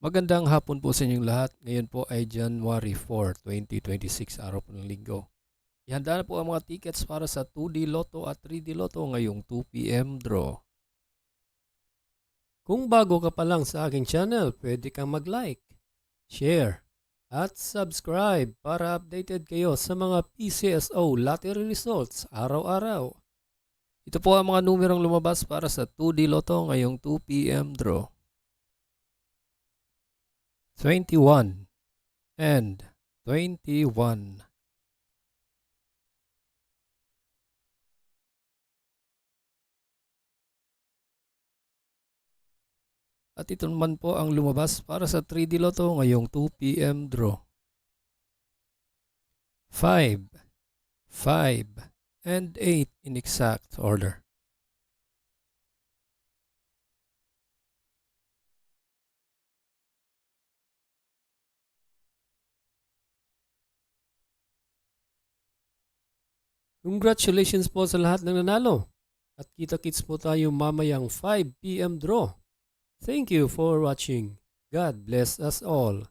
Magandang hapon po sa inyong lahat. Ngayon po ay January 4, 2026, araw po ng linggo. Ihanda na po ang mga tickets para sa 2D Lotto at 3D Lotto ngayong 2 p.m. draw. Kung bago ka pa lang sa aking channel, pwede kang mag-like, share, at subscribe para updated kayo sa mga PCSO lottery results araw-araw. Ito po ang mga numerong lumabas para sa 2D Lotto ngayong 2 p.m. draw. 21 and 21. At ito naman po ang lumabas para sa 3D Lotto ngayong 2 p.m. draw. 5, 5, and 8 in exact order. Congratulations po sa lahat ng nanalo. At kita-kits po tayo mamayang 5 p.m. draw. Thank you for watching. God bless us all.